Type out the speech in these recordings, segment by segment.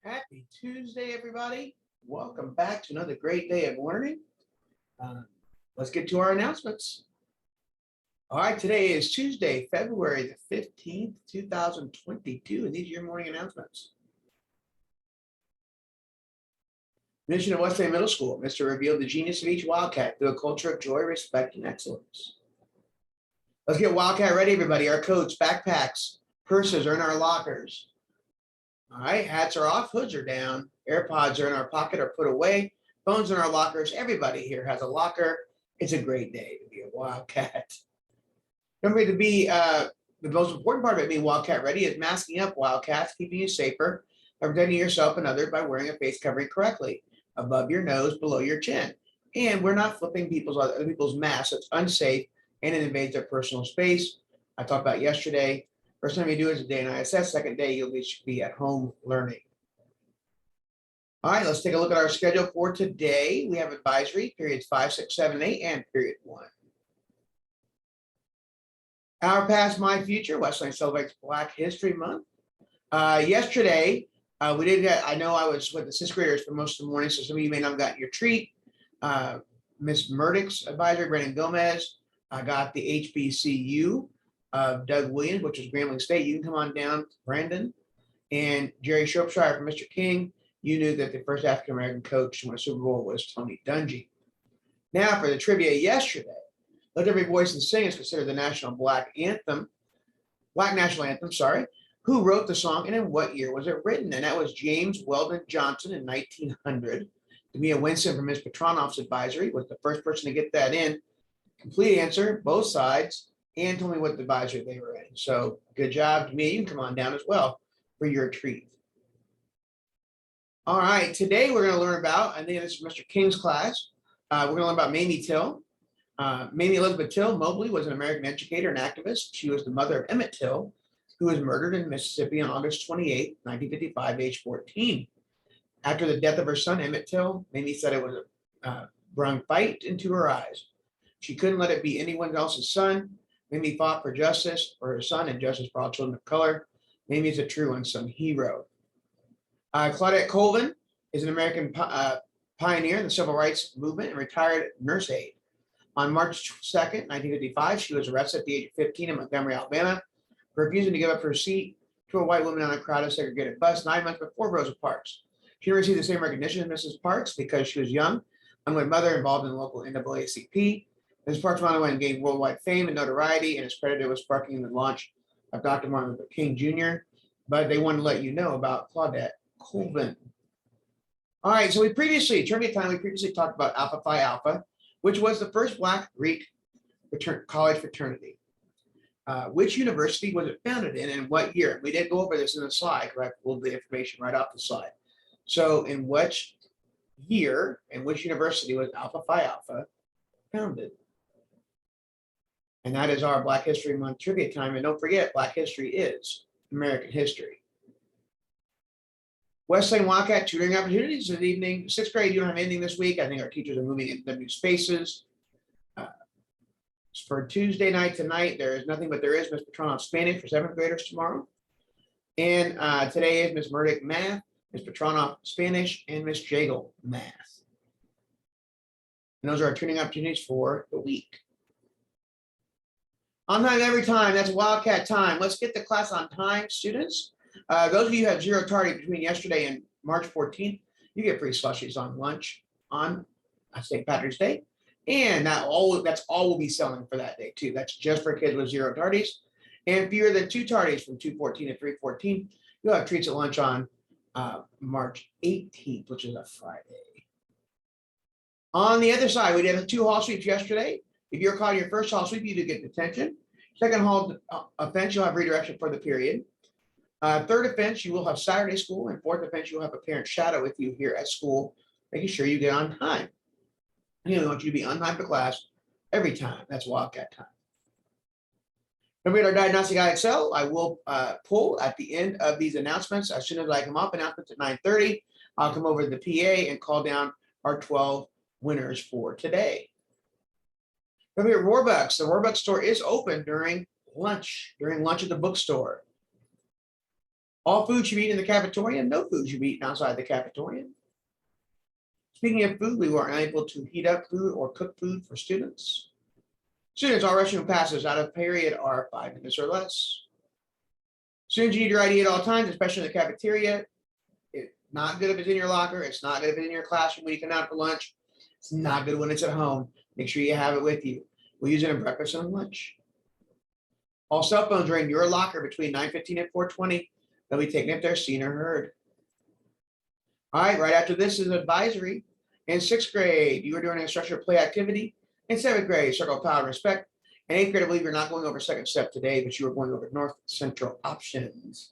Happy Tuesday, everybody. Welcome back to another great day of learning. Uh, let's get to our announcements. All right, today is Tuesday, February the 15th, 2022, and these are your morning announcements. Mission of Wesleyan Middle School is to reveal the genius of each Wildcat through a culture of joy, respect, and excellence. Let's get Wildcat ready, everybody. Our coats, backpacks, purses are in our lockers. All right, hats are off, hoods are down, AirPods are in our pocket or put away, phones in our lockers. Everybody here has a locker. It's a great day to be a Wildcat. Remember to be the most important part of it being Wildcat ready is masking up Wildcats, keeping you safer, by protecting yourself and others by wearing a face covering correctly, above your nose, below your chin. And we're not flipping other people's masks. It's unsafe and it invades their personal space. I talked about yesterday. First time you do it is a day in ISS. Second day, you'll be at home learning. All right, let's take a look at our schedule for today. We have advisory, periods 5, 6, 7, 8, and period 1. Our Past, My Future, Wesleyan celebrates Black History Month. Yesterday, we did get, I know I was with the 6th graders for most of the morning, so some of you may not have gotten your treat. Miss Murdoch's advisory, Brandon Gomez, I got the HBCU of Doug Williams, which is Grambling State. You can come on down, Brandon. And Jerry Shropshire from Mr. King, you knew that the first African-American coach to win a Super Bowl was Tony Dungy. Now for the trivia yesterday. Let Every Voice and Sing is considered the national Black national anthem, sorry. Who wrote the song and in what year was it written? And that was James Weldon Johnson in 1900. Demia Winston from Ms. Petronoff's advisory was the first person to get that in. Complete answer, both sides, and told me what advisory they were in. So good job to me. You can come on down as well for your treat. All right, today we're going to learn about, I think this is Mr. King's class. We're going to learn about Mamie Till. Mamie Elizabeth Till Mobley was an American educator and activist. She was the mother of Emmett Till, who was murdered in Mississippi on August 28, 1955, age 14. After the death of her son, Emmett Till, Mamie said it was brought fight into her eyes. She couldn't let it be anyone else's son. Mamie fought for justice for her son and justice for all children of color. Mamie is a true unsung hero. Claudette Colvin is an American pioneer in the civil rights movement and retired nurse aide. On March 2nd, 1955, she was arrested at the age of 15 in Montgomery, Alabama, for refusing to give up her seat to a white woman on a crowded segregated bus 9 months before Rosa Parks. She received the same recognition as Mrs. Parks because she was young, unwed mother involved in the local NAACP. Mrs. Parks went on and gained worldwide fame and notoriety, and is credited with sparking the launch of Dr. Martin Luther King Jr., but they wanted to let you know about Claudette Colvin. All right, so trivia time, we previously talked about Alpha Phi Alpha, which was the first Black Greek college fraternity. Which university was it founded in and what year? We did go over this in the slide, because I pulled the information right off the slide. So in which year and which university was Alpha Phi Alpha founded? And that is our Black History Month trivia time. And don't forget, Black history is American history. Wesleyan Wildcat tutoring opportunities this evening. 6th grade, you don't have anything this week. I think our teachers are moving into new spaces. For Tuesday night tonight, there is nothing, but there is Ms. Petronoff Spanish for 7th graders tomorrow. And today is Ms. Murdoch Math, Ms. Petronoff Spanish, and Ms. Jagel Math. And those are our tutoring opportunities for the week. On time, every time. That's Wildcat time. Let's get the class on time, students. Those of you who have 0 tardy between yesterday and March 14th, you get free slushies on lunch on St. Patrick's Day. And that's all we'll be selling for that day, too. That's just for kids with 0 tardies. And fewer than 2 tardies from 2:14 to 3:14. You'll have treats at lunch on March 18th, which is a Friday. On the other side, we did 2 hall sweeps yesterday. If you're caught in your first hall sweep, you do get detention. Second hall offense, you'll have redirection for the period. Third offense, you will have Saturday school. And fourth offense, you'll have a parent shadow with you here at school, making sure you get on time. We want you to be on time for class every time. That's Wildcat time. Don't forget our diagnostic IXL. I will pull at the end of these announcements. As soon as I come up, announcements at 9:30, I'll come over to the PA and call down our 12 winners for today. Don't forget Warbucks. The Warbucks store is open during lunch at the bookstore. All food should be eaten in the cafeteria. No food should be eaten outside the cafeteria. Speaking of food, we were unable to heat up food or cook food for students. Students, all restroom passes out of period are 5 minutes or less. Students, you need your ID at all times, especially in the cafeteria. It's not good if it's in your locker. It's not good if it's in your classroom when you come out for lunch. It's not good when it's at home. Make sure you have it with you. We'll use it at breakfast and lunch. All cell phones are in your locker between 9:15 and 4:20. They'll be taken if they're seen or heard. All right after this is advisory. In 6th grade, you were doing a structured play activity. In 7th grade, circle of power and respect. In 8th grade, I believe you're not going over second step today, but you were going over north central options.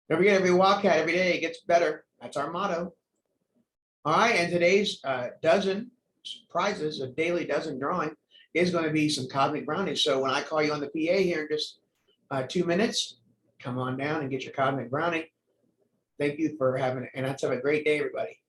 Don't forget, every Wildcat every day gets better. That's our motto. All right, and today's dozen prizes, a daily dozen drawing, is going to be some cosmic brownies. So when I call you on the PA here in just 2 minutes, come on down and get your cosmic brownie. Thank you for having it, and let's have a great day, everybody.